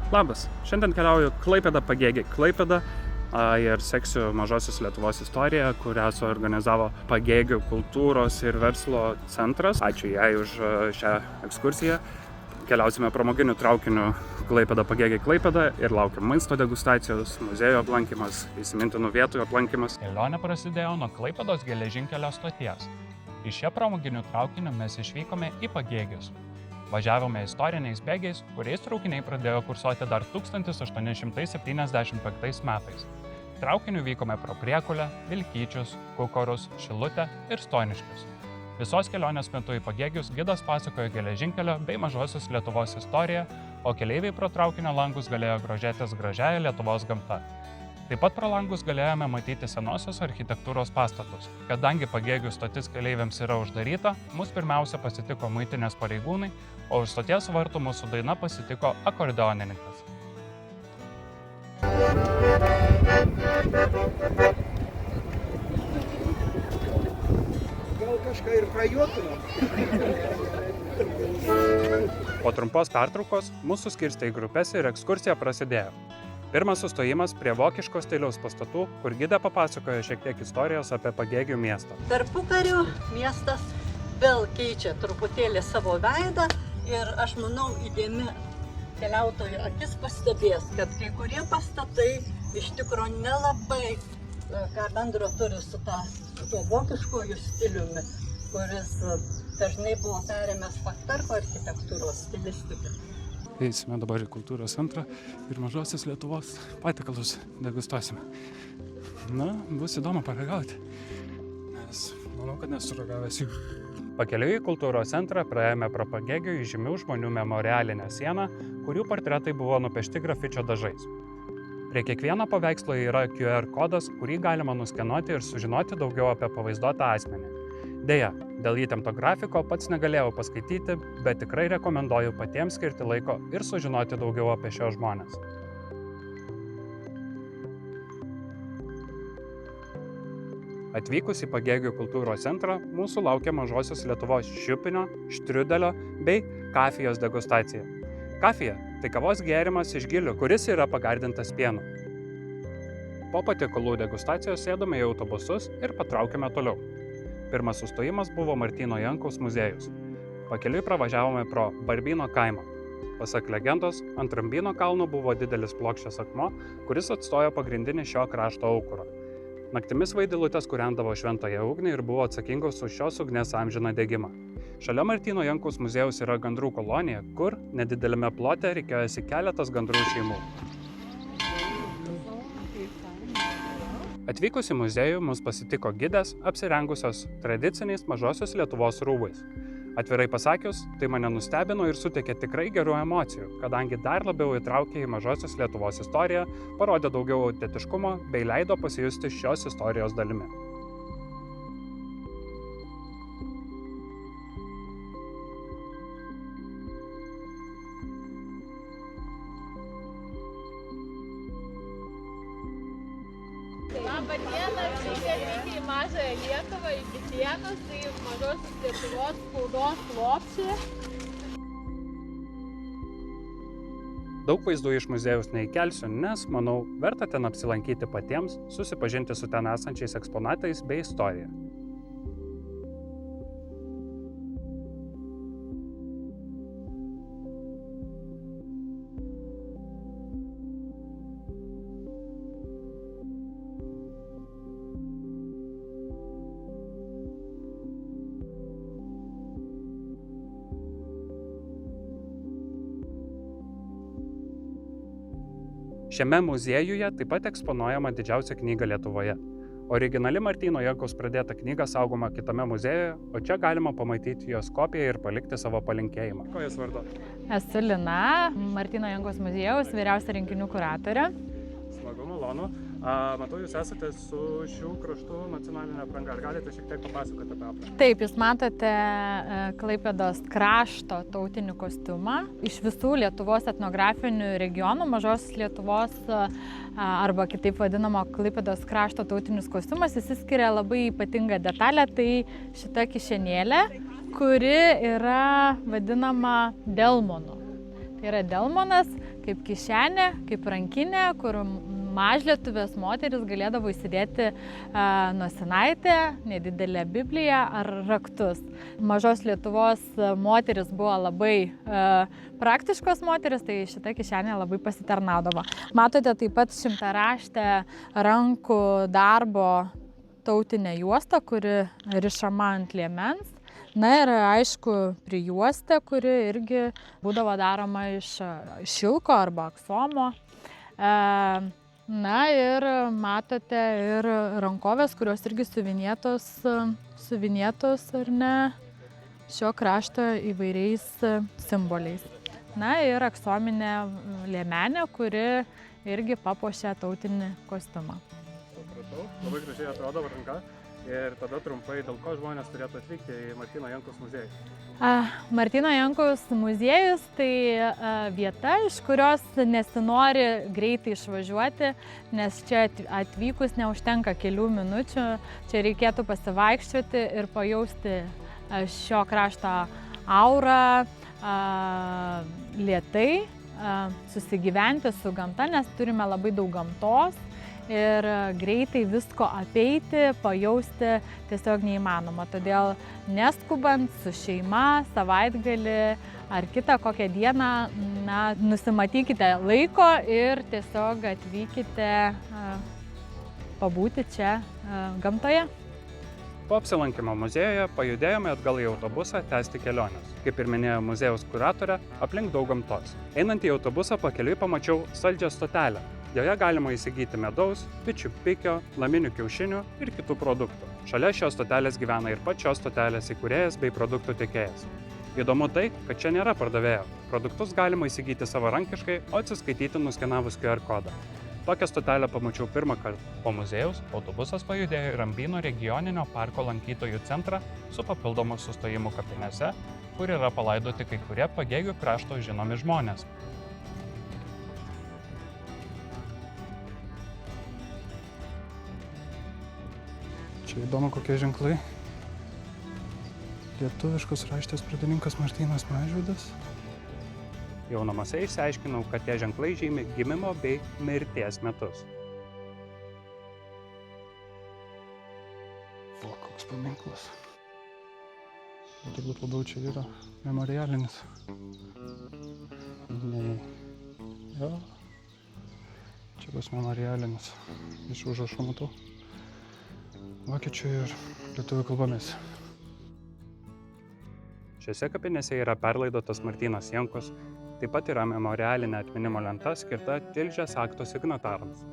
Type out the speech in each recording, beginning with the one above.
Labas, šiandien keliauju Klaipėda Pagėgiai Klaipėda ir seksiu Mažosios Lietuvos istoriją, kurią suorganizavo Pagėgių kultūros ir verslo centras. Ačiū jai už šią ekskursiją. Keliausime pramoginiu traukiniu Klaipėda Pagėgiai Klaipėda ir laukiam maisto degustacijos, muziejų aplankymas, įsimintinų vietų aplankymas. Kelionė prasidėjo nuo Klaipėdos geležinkelio stoties. Iš šio pramoginių traukinių mes išvykome į Pagėgius. Važiavome istoriniais bėgiais, kuriais traukiniai pradėjo kursuoti dar 1875 metais. Traukiniu vykome pro Priekulę, Vilkyčius, Kukorus, Šilutę ir Stoniškius. Visos kelionės metu į Pagėgius gidas pasakojo geležinkelio bei Mažosios Lietuvos istoriją, o keleiviai pro traukinio langus galėjo grožėtis gražiąja Lietuvos gamta. Taip pat pro langus galėjome matyti senosios architektūros pastatus. Kadangi Pagėgių stotis keleiviams yra uždaryta, mus pirmiausia pasitiko muitinės pareigūnai, o už stoties vartų mūsų daina pasitiko akordeonininkas. Gal kažką ir prajuokinom? Po trumpos pertraukos mūsų skirstė į grupės ir ekskursija prasidėjo. Pirmas sustojimas prie vokiško stiliaus pastatų, kur gidė papasakojo šiek tiek istorijos apie Pagėgių miestą. Tarpukariu miestas vėl keičia truputėlį savo veidą ir aš manau įdėmi keliautojų akis pastebės, kad kai kurie pastatai iš tikro nelabai ką bendro turi su tuo vokiškoju stiliumi, kuris dažnai buvo perėmęs Fachwerko architektūros stilistiką. Eisime dabar į kultūros centrą ir Mažosios Lietuvos patiekalus degustuosime. Na, bus įdomu paragauti, nes manau, kad nesu ragavęs jų. Pakeliui į kultūros centrą praėjome pro Pagėgių įžymių žmonių memorialinę sieną, kurių portretai buvo nupiešti grafičio dažais. Prie kiekvieno paveikslo yra QR kodas, kurį galima nuskenuoti ir sužinoti daugiau apie pavaizduotą asmenį. Deja, dėl įtempto grafiko pats negalėjau paskaityti, bet tikrai rekomenduoju patiems skirti laiko ir sužinoti daugiau apie šios žmones. Atvykus į Pagėgių kultūros centrą, mūsų laukia Mažosios Lietuvos šiupinio, štriudelio bei kafijos degustacija. Kafija – tai kavos gėrimas iš gilių, kuris yra pagardintas pienu. Po patiekalų degustacijos sėdome į autobusus ir patraukėme toliau. Pirmas sustojimas buvo Martyno Jankaus muziejus. Pakeliui pravažiavome pro Barbyno kaimą. Pasak legendos, ant Rambyno kalno buvo didelis plokščias akmuo, kuris atstojo pagrindinį šio krašto aukurą. Naktimis vaidilutės kūrendavo šventąją ugnį ir buvo atsakingos už šios ugnies amžiną degimą. Šalia Martyno Jankaus muziejaus yra gandrų kolonija, kur nedidelėme plote rikiuojasi keletas gandrų šeimų. Atvykus į muziejų mus pasitiko gidės apsirengusios tradiciniais Mažosios Lietuvos rūbais. Atvirai pasakius, tai mane nustebino ir suteikė tikrai gerų emocijų, kadangi dar labiau įtraukė į Mažosios Lietuvos istoriją, parodė daugiau autentiškumo bei leido pasijusti šios istorijos dalimi. Labą dieną, sveiki atvykę į Mažąją Lietuvą, į Bitėnus, tai Mažosios Lietuvos spaudos lopšį. Daug vaizdų iš muziejaus neįkelsiu, nes, manau, verta ten apsilankyti patiems, susipažinti su ten esančiais eksponatais bei istorija. Šiame muziejuje taip pat eksponuojama didžiausia knyga Lietuvoje. Originali Martyno Jankaus pradėta knyga saugoma kitame muziejuje, o čia galima pamatyti jos kopiją ir palikti savo palinkėjimą. Ko jūs vardu? Esu Lina, Martyno Jankaus muziejaus vyriausia rinkinių kuratorė. Smagu, malonu. Matau, jūs esate su šių kraštų nacionalinė apranga. Ar galite šiek tiek papasakoti apie aprangą? Taip, jūs matote Klaipėdos krašto tautinį kostiumą. Iš visų Lietuvos etnografinių regionų Mažosios Lietuvos arba kitaip vadinamo Klaipėdos krašto tautinis kostiumas išsiskiria labai ypatingą detalę, tai šita kišenėlė, kuri yra vadinama delmonu. Tai yra delmonas, kaip kišenė, kaip rankinė, kur mažlietuvės moteris galėdavo įsidėti nosinaitę, nedidelę Bibliją ar raktus. Mažos Lietuvos moteris buvo labai praktiškos moteris, tai šita kišenė labai pasitarnaudavo. Matote taip pat šimtaraštę rankų darbo tautinę juostą, kuri rišama ant liemens. Na ir aišku, prijuostė, kuri irgi būdavo daroma iš šilko arba aksomo. Na ir matote ir rankovės, kurios irgi siuvinėtos ar ne, šio krašto įvairiais simboliais. Na ir aksominė liemenė, kuri irgi papuošia tautinį kostiumą. Supratau, labai gražiai atrodo ranka. Ir tada trumpai, dėl ko žmonės turėtų atvykti į Martyno Jankaus muziejų? Martyno Jankaus muziejus tai vieta, iš kurios nesinori greitai išvažiuoti, nes čia atvykus neužtenka kelių minučių. Čia reikėtų pasivaikščioti ir pajausti šio krašto aurą, lėtai, susigyventi su gamta, nes turime labai daug gamtos. Ir greitai visko apeiti, pajausti tiesiog neįmanoma. Todėl neskubant su šeima, savaitgalį ar kitą kokią dieną, nusimatykite laiko ir tiesiog atvykite pabūti čia gamtoje. Po apsilankimo muziejuje pajudėjome atgal į autobusą tęsti kelionės. Kaip ir minėjo muziejaus kuratorė, aplink daug gamtos. Einant į autobusą pakeliui pamačiau saldžią stotelę. Joje galima įsigyti medaus, bičių pikio, naminių kiaušinių ir kitų produktų. Šalia šios stotelės gyvena ir pats šios stotelės įkūrėjas bei produktų tiekėjas. Įdomu tai, kad čia nėra pardavėjo. Produktus galima įsigyti savarankiškai, o atsiskaityti nuskenavus QR kodą. Tokią stotelę pamačiau pirmą kartą. Po muziejaus autobusas pajudėjo į Rambyno regioninio parko lankytojų centrą su papildomu sustojimu kapinėse, kur yra palaidoti kai kurie Pagėgių krašto žinomi žmonės. Čia įdomu, kokie ženklai. Lietuviškos raštės pradininkas Martynas Mažvydas. Jau namuose išsiaiškinau, kad tie ženklai žymi gimimo bei mirties metus. O, koks paminklas. Turbūt labiau čia yra memorialinis. Jo. Čia bus memorialinis. Iš užrašų matau. Vokiečių ir lietuvių kalbomis. Šiose kapinėse yra perlaidotas Martynas Jankus, taip pat yra memorialinė atminimo lenta skirta Tilžės akto signatarams.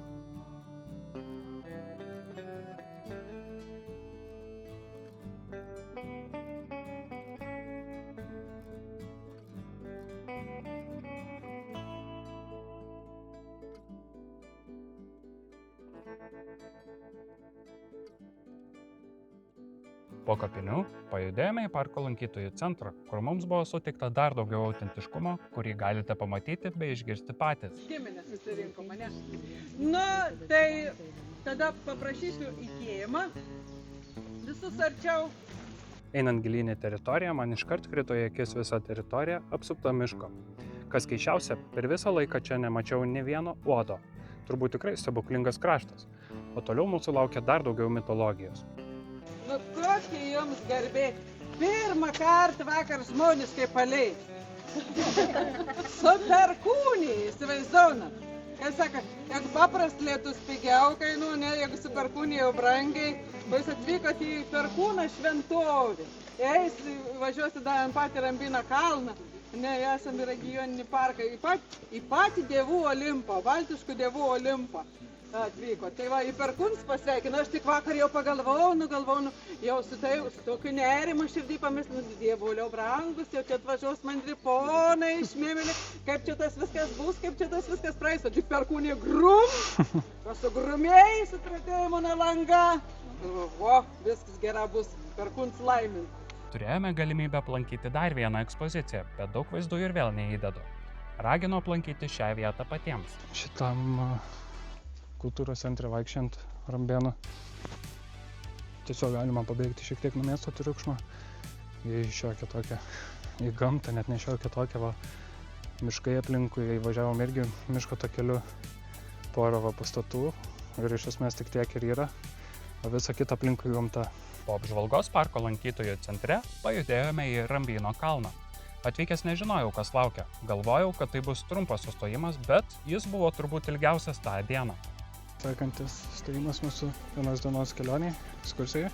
Po kapinių pajudėjome į parko lankytojų centrą, kur mums buvo suteikta dar daugiau autentiškumo, kurį galite pamatyti bei išgirsti patys. Giminės susirinko mane. Nu, tai tada paprašysiu įkėjimą visus arčiau. Einant gilyn į teritoriją, man iškart krito į akis visa teritorija apsupta miško. Kas keisčiausia, per visą laiką čia nemačiau nė vieno uodo. Turbūt tikrai stebuklingas kraštas. O toliau mūsų laukia dar daugiau mitologijos. Nu, kokia jums garbė. Pirmą kartą vakar žmoniškai paleis. Su perkūniai, įsivaizduojame. Kai sako, jeigu paprast lietus pigiau kainuoja, ne, jeigu su perkūniai jau brangiai, jūs atvykote į Perkūną šventovę. Eis, važiuosi dar ant patį Rambyno kalną, ne, esame regioninį parką, į patį dievų Olimpą, baltiškų dievų Olimpą atvyko. Tai va, į Perkūns pasveikinu, aš tik vakar jau pagalvojau, jau su tokiu nerimu širdį pamėsinu, dievuliau brangus, jau čia atvažiuos mandri ponai iš Mėmelį, kaip čia tas viskas bus, kaip čia tas viskas praeis, o tik Perkūnė grum, sugrumėjai, sutratėjai mano langą, o, viskas gera bus, Perkūns laimin. Turėjome galimybę aplankyti dar vieną ekspoziciją, bet daug vaizdų ir vėl neįdedu. Raginu aplankyti šią vietą patiems. Šitam kultūros centre vaikščiant Rambėnu tiesiog galima pabėgti šiek tiek nuo miesto triukšmo į šiokią tokią, į gamtą, net ne šiokią tokią, miškai aplinkui, važiavom irgi miško takeliu, porą pastatų ir iš esmės tik tiek ir yra, o visa kita aplinkui gamta. Po apžvalgos parko lankytojų centre pajudėjome į Rambyno kalną. Atvykęs nežinojau, kas laukia. Galvojau, kad tai bus trumpas sustojimas, bet jis buvo turbūt ilgiausias tą dieną. Sekantis stojimas mūsų vienos dienos kelioniai, ekskursijai.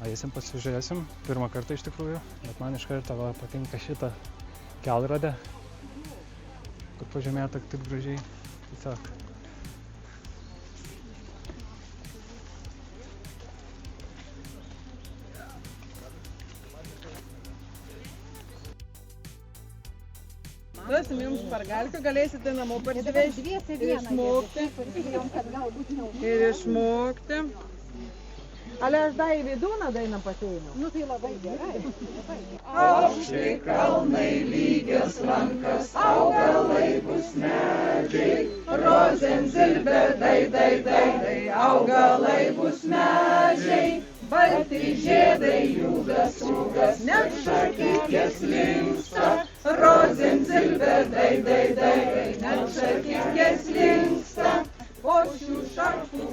Eisim, pasižiūrėsim. Pirmą kartą iš tikrųjų, bet man iš karto patinka šitą kelrodę, kur pažymėta taip gražiai. Tiesiog. Duosim jums pargalkių, galėsite namo parsivežti ir išmokti. Ale aš dar į vidūną dainą pateinu. Nu tai labai gerai. Aukšti kalnai lygios rankas, augalai bus medžiai, rozensilber, dai, augalai bus medžiai, balti žiedai, jūgas, net šakytės linksta, rozensilber, dai, net šakytės linksta, po šių šakų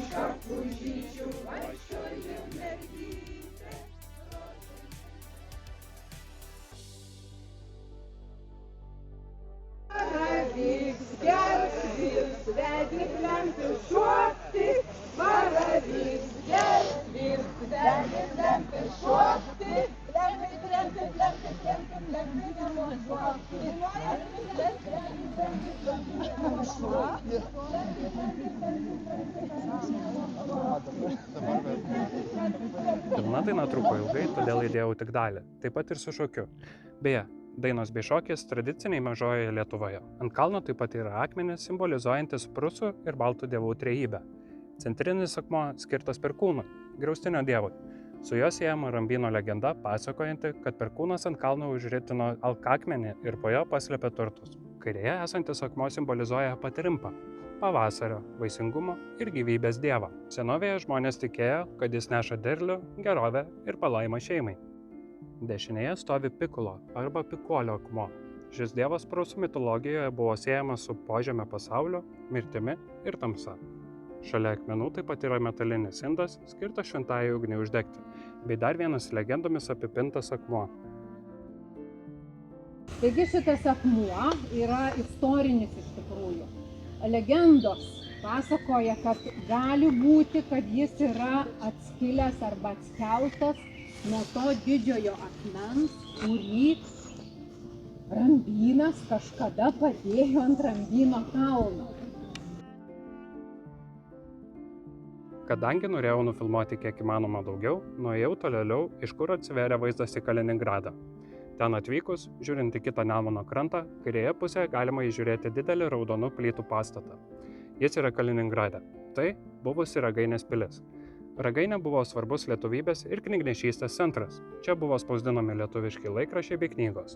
žyčių vaikščioja mergytė. Vyks, gers, vyks, vedys, lemti, šokti. Vyks, gers, vyks, vedys, lemti, šokti. Pilna daina truko ilgai, todėl įdėjau tik dalį, taip pat ir su šokiu. Beje, dainos bei šokis tradiciniai Mažojoje Lietuvoje. Ant kalno taip pat yra akmenys, simbolizuojantis prūsų ir baltų dievų trejybę. Centrinis akmuo skirtas Perkūnui, griaustinio dievui. Su juo siejama Rambyno legenda, pasakojanti, kad Perkūnas ant kalno užritino alkakmenį ir po jo paslėpė turtus. Kairėje esantis akmuo simbolizuoja Patrimpą, pavasario, vaisingumo ir gyvybės dievą. Senovėje žmonės tikėjo, kad jis neša derlių, gerovę ir palaimą šeimai. Dešinėje stovi Pikulo arba Pikuolio akmuo. Šis dievas prūsų mitologijoje buvo siejamas su požemio pasauliu, mirtimi ir tamsa. Šalia akmenų taip pat yra metalinis indas, skirtas šventajai ugniai uždegti, bei dar vienas legendomis apipintas akmuo. Taigi šitas akmuo yra istorinis iš tikrųjų. Legendos pasakoja, kad gali būti, kad jis yra atskilęs arba atskeltas nuo to didžiojo akmens, kurį Rambynas kažkada padėjo ant Rambyno kalno. Kadangi norėjau nufilmuoti kiek įmanoma daugiau, nuėjau tolėliau, iš kur atsiveria vaizdas į Kaliningradą. Ten atvykus, žiūrint į kitą Nemuno krantą, kairėje pusėje galima įžiūrėti didelį raudonų plytų pastatą. Jis yra Kaliningrade. Tai buvusi Ragainės pilis. Ragainė buvo svarbus lietuvybės ir knygnešystės centras. Čia buvo spausdinami lietuviški laikraščiai bei knygos.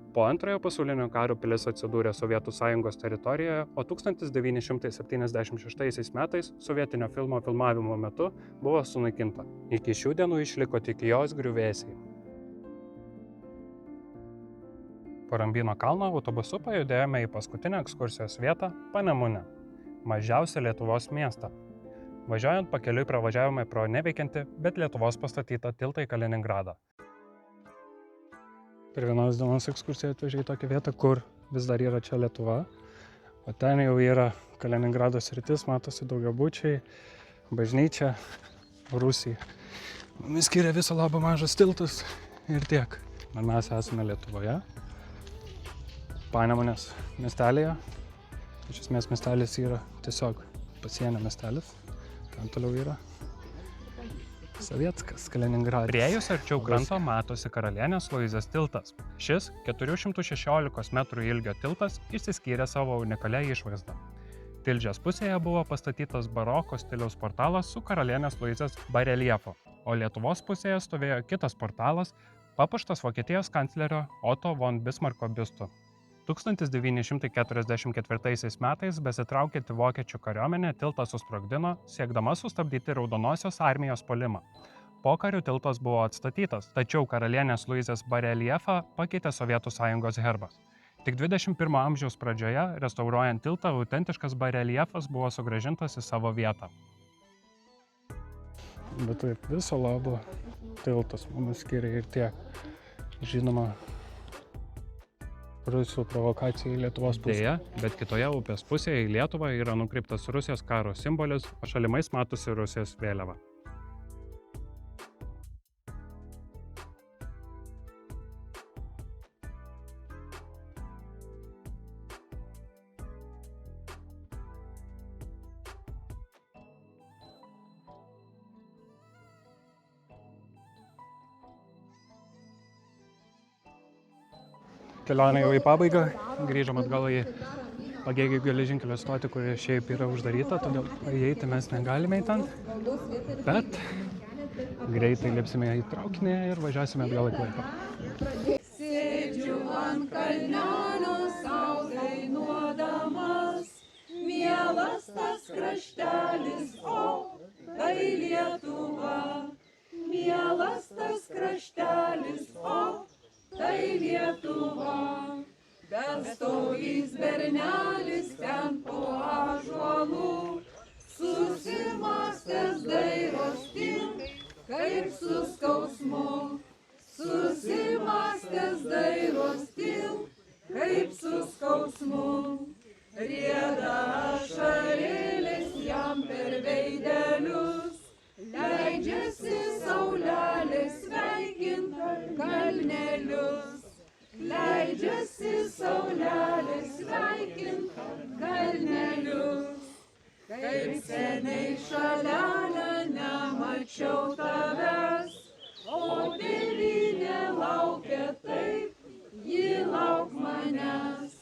Po Antrojo pasaulinio karo pilis atsidūrė Sovietų Sąjungos teritorijoje, o 1976 metais sovietinio filmo filmavimo metu buvo sunaikinta. Iki šių dienų išliko tik jos griuvėsiai. Po Rambyno kalno autobusu pajudėjome į paskutinę ekskursijos vietą – Panemunę, mažiausią Lietuvos miestą. Važiuojant pakeliui pravažiavome pro neveikiantį, bet Lietuvos pastatytą tiltą į Kaliningradą. Per vienos dienos ekskursiją atvežiau į tokią vietą, kur vis dar yra čia Lietuva, o ten jau yra Kaliningrado sritis, matosi daugiabučiai, bažnyčia, Rusija. Mums skiria viso labo mažas tiltas ir tiek. Mes esame Lietuvoje, Panemunės miestelėje. Iš esmės miestelis yra tiesiog pasienio miestelis, ten toliau yra Sovietskas, Kaliningradas. Priėjus arčiau kranto matosi Karalienės Luizės tiltas. Šis 416 metrų ilgio tiltas išsiskyrė savo unikalia išvaizda. Tilžės pusėje buvo pastatytas baroko stiliaus portalas su Karalienės Luizės bareljefu, o Lietuvos pusėje stovėjo kitas portalas, papuoštas Vokietijos kanclerio Otto von Bismarcko biustu. 1944 metais besitraukianti vokiečių kariuomenė tiltą susprogdino, siekdama sustabdyti Raudonosios armijos puolimą. Pokariu tiltas buvo atstatytas, tačiau Karalienės Luizės bareljefą pakeitė Sovietų Sąjungos herbas. Tik 21 amžiaus pradžioje, restauruojant tiltą, autentiškas bareljefas buvo sugrąžintas į savo vietą. Bet taip, viso labo tiltas mums skiria ir tiek. Žinoma, Rusų provokacija į Lietuvos pusę. Deja, bet kitoje upės pusėje į Lietuvą yra nukreiptas Rusijos karo simbolis, o šalimais matosi Rusijos vėliava. Kelionė jau į pabaigą, grįžom atgal į Pagėgių geležinkelio stotį, kuri šiaip yra uždaryta, todėl įeiti mes negalime į ten. Bet greitai lipsime į traukinį ir važiuosime atgal į Klaipėdą. Sėdžiu ant kalnelio sau dainuodamas, mielas tas kraštelis, o tai Lietuva. Mielas tas kraštelis, o tai Lietuva. Bestovys bernelis ten po ąžuolu, susimąstęs dairos tik, kaip su skausmu. Susimąstęs dairos tik, kaip su skausmu. Rieda ašarėlės jam per veidelius, leidžiasi saulelė sveikint kalnelius. Leidžiasi saulelė sveikint kalnelius. Kaip seniai šalelė nemačiau tavęs, o tėvynė laukia taip, ji lauk manęs.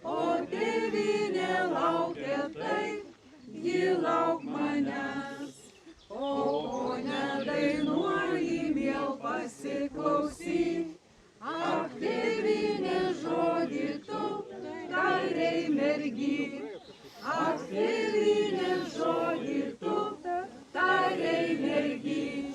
O tėvynė laukia taip, ji lauk manęs. O nedainuoji, miel pasiklausyk, ak tėvynė žodį tu, kariai mergyk.